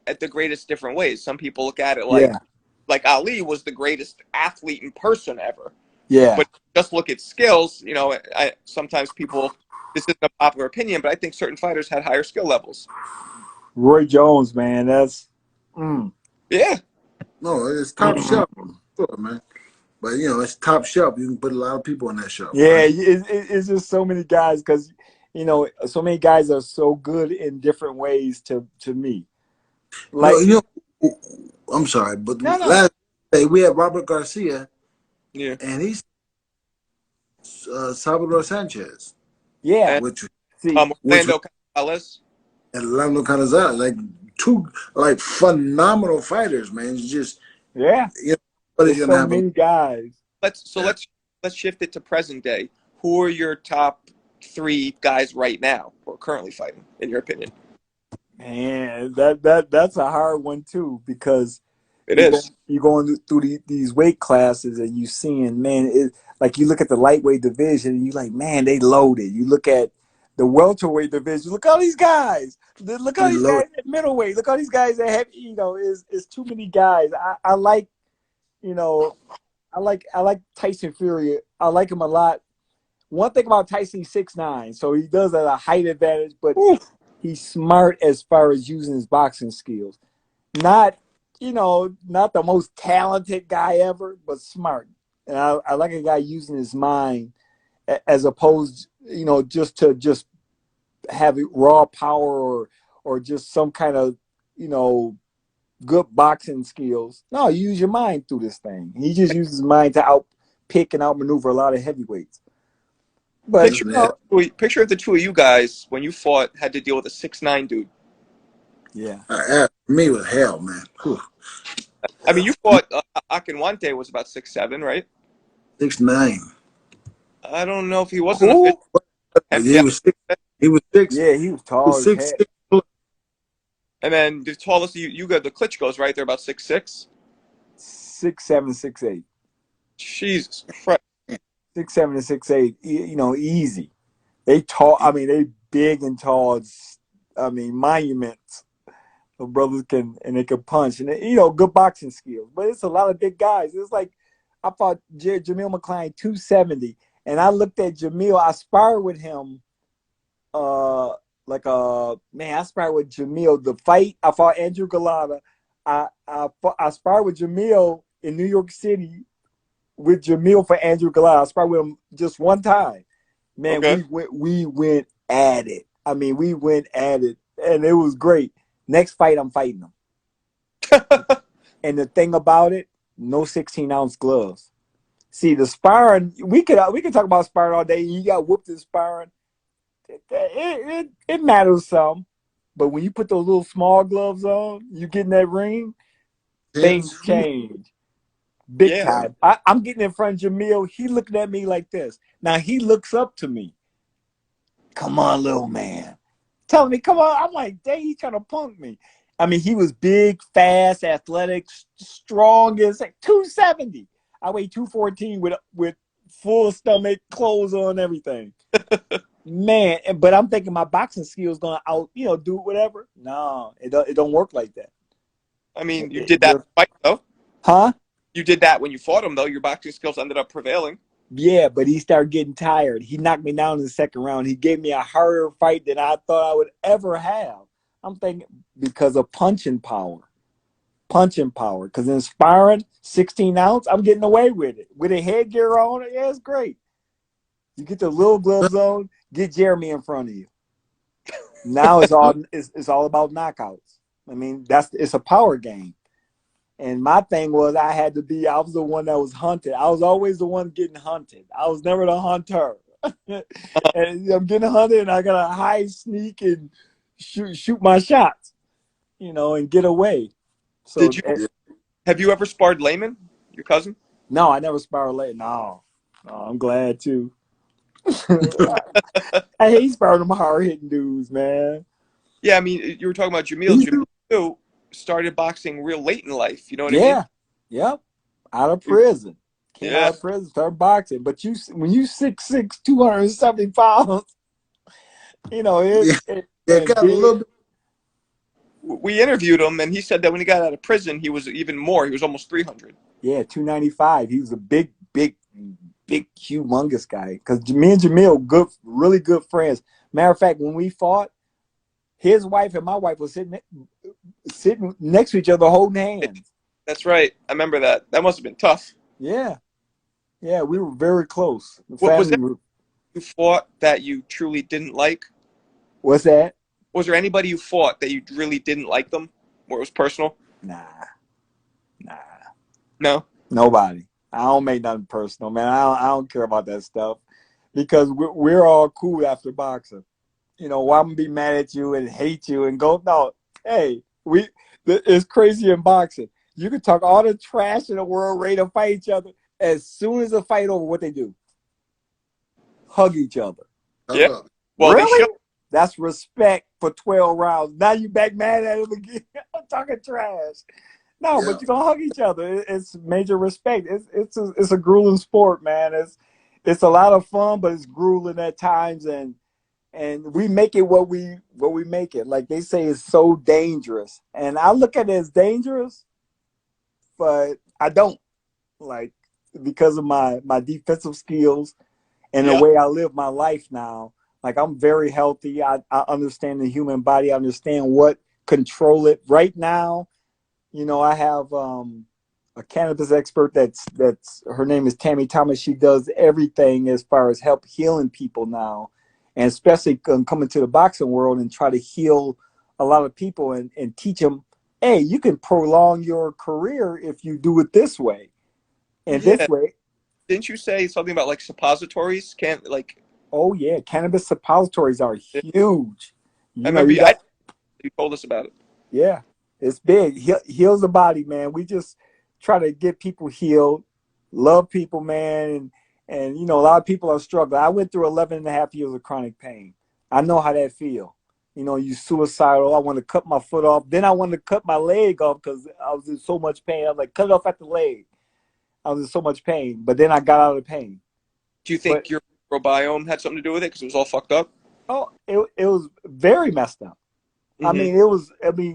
the greatest different ways. Some people look at it like Ali was the greatest athlete in person ever. Yeah. But just look at skills. Sometimes people, this isn't a popular opinion, but I think certain fighters had higher skill levels. Roy Jones, man, that's yeah. No, it's top shelf, man. But it's top shelf. You can put a lot of people on that shelf. Yeah, right? It's just so many guys because so many guys are so good in different ways to me. Like I'm sorry, but last day we had Robert Garcia. Yeah, and he's Salvador Sanchez. Yeah, Orlando Gonzalez. And Orlando Gonzalez, like 2 phenomenal fighters, man. It's just there's so many guys. Let's shift it to present day. Who are your top 3 guys right now who are currently fighting, in your opinion? Man, that's a hard one too because you're going through these weight classes and you seeing, man, like you look at the lightweight division and you like, man, they loaded. You look at the welterweight division, look at all these guys. Look at these guys at middleweight. Look at these guys that have, is too many guys. I like, I like Tyson Fury. I like him a lot. One thing about Tyson, he's 6'9", so he does have a height advantage, but he's smart as far as using his boxing skills. Not the most talented guy ever, but smart. And I like a guy using his mind as opposed, just to have raw power or just some kind of, good boxing skills. No, you use your mind through this thing. He just uses his mind to outpick and outmaneuver a lot of heavyweights. But picture of the two of you guys when you fought had to deal with a 6'9" dude. Yeah. Me was hell, man. Whew. I mean, you fought Akinwande was about 6'7", right? 6'9". I don't know if he wasn't. He was 6. He was 6. Yeah, he was tall. He was 6'6". And then the tallest you got the Klitschkos, right? They're about 6'6". 6'7", 6'8". Jesus Christ. 6'7" and 6'8", easy. They tall. I mean, they big and tall. Monuments. The brothers can punch and good boxing skills. But it's a lot of big guys. It's like I fought Jamil McClain 270, and I looked at Jamil. I sparred with him. I sparred with Jamil. The fight I fought Andrew Galata. I sparred with Jamil in New York City. With Jamil for Andrew Galata. I sparred with him just one time. Man, okay. we went at it. I mean, we went at it, and it was great. Next fight, I'm fighting him. And the thing about it, no 16-ounce gloves. See, the sparring, we could talk about sparring all day. He got whooped in sparring. It matters some. But when you put those little small gloves on, you get in that ring, things change. Big time. I'm getting in front of Jamil. He looking at me like this. Now he looks up to me. Come on, little man. Telling me, come on. I'm like, dang, he's trying to punk me. I mean, he was big, fast, athletic, strong as like 270. I weigh 214 with full stomach, clothes on, everything. Man, but I'm thinking my boxing skills gonna do whatever. No, it don't work like that. I mean, you did that fight though. Huh? You did that when you fought him though. Your boxing skills ended up prevailing. Yeah, but he started getting tired. He knocked me down in the second round. He gave me a harder fight than I thought I would ever have. I'm thinking because of punching power. Because in sparring, 16-ounce, I'm getting away with it. With a headgear on, yeah, it's great. You get the little gloves on, get Jeremy in front of you. Now it's all about knockouts. I mean, it's a power game. And my thing was I was the one that was hunted. I was always the one getting hunted. I was never the hunter. And I'm getting hunted and I got to hide, sneak, and shoot my shots, and get away. So have you ever sparred Layman, your cousin? No, I never sparred Layman. No, I'm glad too. I hate sparring them hard-hitting dudes, man. Yeah, I mean, you were talking about Jamil. Jamil too started boxing real late in life. You know what I mean? Yeah. Yep. Out of prison. Came out of prison, started boxing. But when you 6'6", 270 pounds, it got a little bit. We interviewed him, and he said that when he got out of prison, he was even more. He was almost 300. Yeah, 295. He was a big, humongous guy. Because me and Jamil, really good friends. Matter of fact, when we fought, his wife and my wife was sitting next to each other, holding hands. That's right. I remember that. That must have been tough. Yeah. Yeah, we were very close. What was it you fought that you truly didn't like? What's that? Was there anybody you fought that you really didn't like them? Where it was personal? Nah. No? Nobody. I don't make nothing personal, man. I don't care about that stuff. Because we're all cool after boxing. Why I'm gonna be mad at you and hate you and go, no, hey, it's crazy in boxing. You can talk all the trash in the world, ready to fight each other. As soon as the fight over, what they do? Hug each other. Yeah. Well, really? That's respect for 12 rounds. Now you back mad at him again. I'm talking trash. No, but you're gonna hug each other. It's major respect. It's a grueling sport, man. It's a lot of fun, but it's grueling at times. And and we make it what we make it. Like they say, it's so dangerous, and I look at it as dangerous, but I don't, like, because of my defensive skills and the Yeah. way I live my life now. Like, I'm very healthy. I understand the human body. I understand what control it. Right now, I have a cannabis expert that's her name is Tammy Thomas. She does everything as far as help healing people now, and especially coming to the boxing world and try to heal a lot of people and teach them, hey, you can prolong your career if you do it this way and this Yeah. way. Didn't you say something about like suppositories? Can't like. Oh yeah, cannabis suppositories are huge. I You remember got, you told us about it. yeah, it's big. Heals the body, man. We just try to get people healed, love people, man. And a lot of people are struggling. I went through 11 and a half years of chronic pain. I know how that feel. You suicidal. I want to cut my foot off. Then I wanted to cut my leg off because I was in so much pain. I was like, cut it off at the leg. I was in so much pain. But then I got out of the pain. Do you But think your microbiome had something to do with it because it was all fucked up? oh, it was very messed up. Mm-hmm.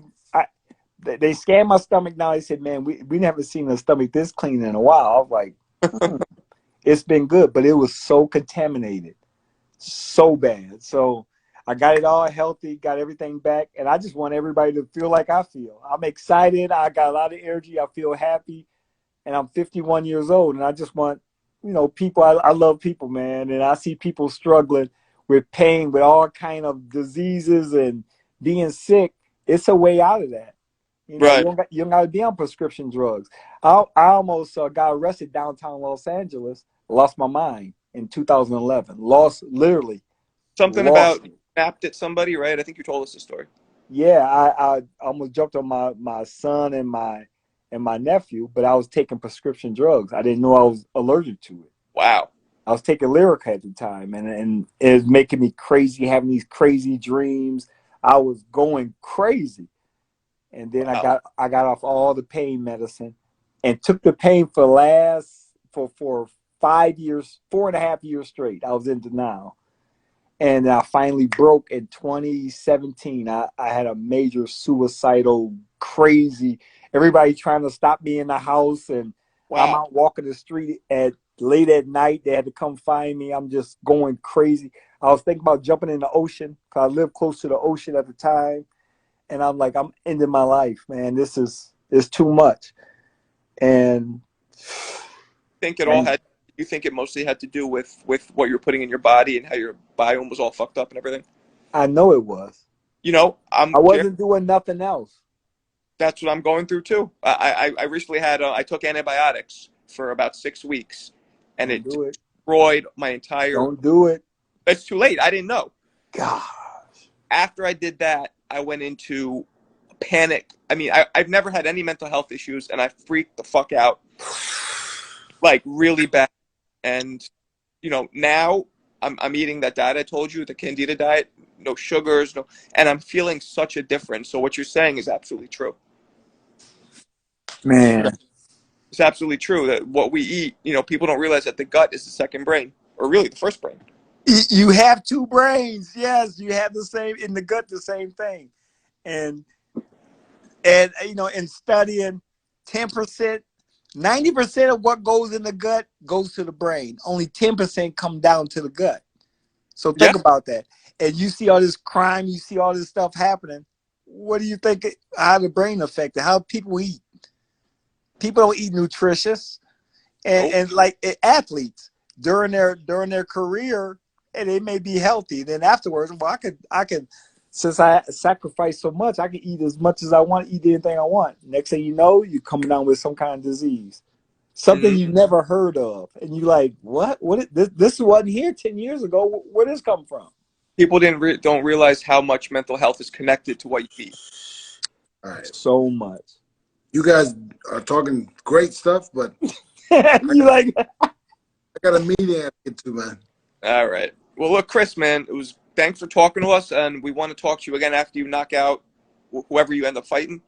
They scanned my stomach now. They said, man, we never seen a stomach this clean in a while. I was like, it's been good, but it was so contaminated, so bad. So I got it all healthy, got everything back, and I just want everybody to feel like I feel. I'm excited. I got a lot of energy. I feel happy, and I'm 51 years old, and I just want, people. I love people, man, and I see people struggling with pain, with all kind of diseases and being sick. It's a way out of that. Right. You don't got to be on prescription drugs. I almost got arrested downtown Los Angeles. Lost my mind in 2011. Literally Something lost about it. snapped at somebody, right? I think you told us the story. Yeah, I almost jumped on my son and my nephew, but I was taking prescription drugs. I didn't know I was allergic to it. Wow. I was taking Lyrica at the time, and it was making me crazy, having these crazy dreams. I was going crazy. And then Wow. I got off all the pain medicine and took the pain for 5 years, 4.5 years straight. I was in denial. And I finally broke in 2017. I had a major suicidal, crazy, everybody trying to stop me in the house, and I'm Wow. out walking the street at late at night. They had to come find me. I'm just going crazy. I was thinking about jumping in the ocean because I lived close to the ocean at the time. And I'm like, I'm ending my life, man. This is too much. And Think it all and had. You think it mostly had to do with what you're putting in your body and how your biome was all fucked up and everything? I know it was. I'm I Jeremy. wasn't doing nothing else. That's what I'm going through too. I recently had I took antibiotics for about 6 weeks, and Don't it do it. destroyed my entire. Don't do it. It's too late. I didn't know. God. After I did that, I went into panic. I mean, I've never had any mental health issues, and I freaked the fuck out, like really bad. And now I'm eating that diet I told you, the Candida diet, no sugars, no, and I'm feeling such a difference. So what you're saying is absolutely true. Man. It's absolutely true that what we eat, people don't realize that the gut is the second brain, or really the first brain. You have two brains. Yes, you have the same in the gut, the same thing. And in studying, 10%, 90% of what goes in the gut goes to the brain. Only 10% come down to the gut. So Yeah. think about that. And you see all this crime, you see all this stuff happening. What do you think? How the brain affected? How people eat? People don't eat nutritious, Nope. and like athletes during their career, and they may be healthy. Then afterwards, well, I could since I sacrifice so much, I can eat as much as I want, eat anything I want. Next thing you know, you're coming down with some kind of disease, something Mm-hmm. you never heard of, and you like, what? This wasn't here 10 years ago. Where did this come from? People don't realize how much mental health is connected to what you eat. All right. So much. You guys are talking great stuff, but You like I got a meeting I have to get to, man. All right. Well, look, Chris, man, thanks for talking to us, and we want to talk to you again after you knock out whoever you end up fighting.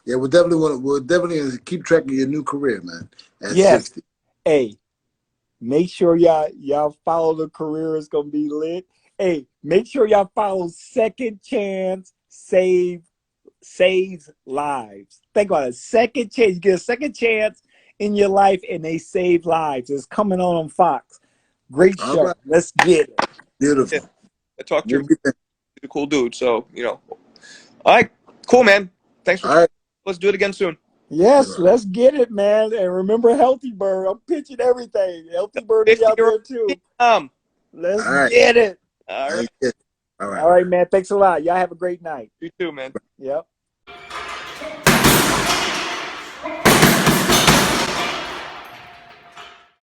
Yeah, we'll definitely keep track of your new career, man. At yes. 60. Hey, make sure y'all follow the career. It's gonna be lit. Hey, make sure y'all follow Second Chance Saves Lives. Think about it. Second chance. You get a second chance in your life and they save lives. It's coming on Fox. Great All show. right. Let's get it. Beautiful. Yeah. I talked to We'll him. be there. He's a cool dude. So, all right, cool, man. Thanks for. All right. Let's do it again soon. Yes, let's get it, man. And remember Healthy Bird. I'm pitching everything. Healthy Bird be out there too. Let's All right. get it. All right. All right. All right, man. Thanks a lot. Y'all have a great night. You too, man. Yep.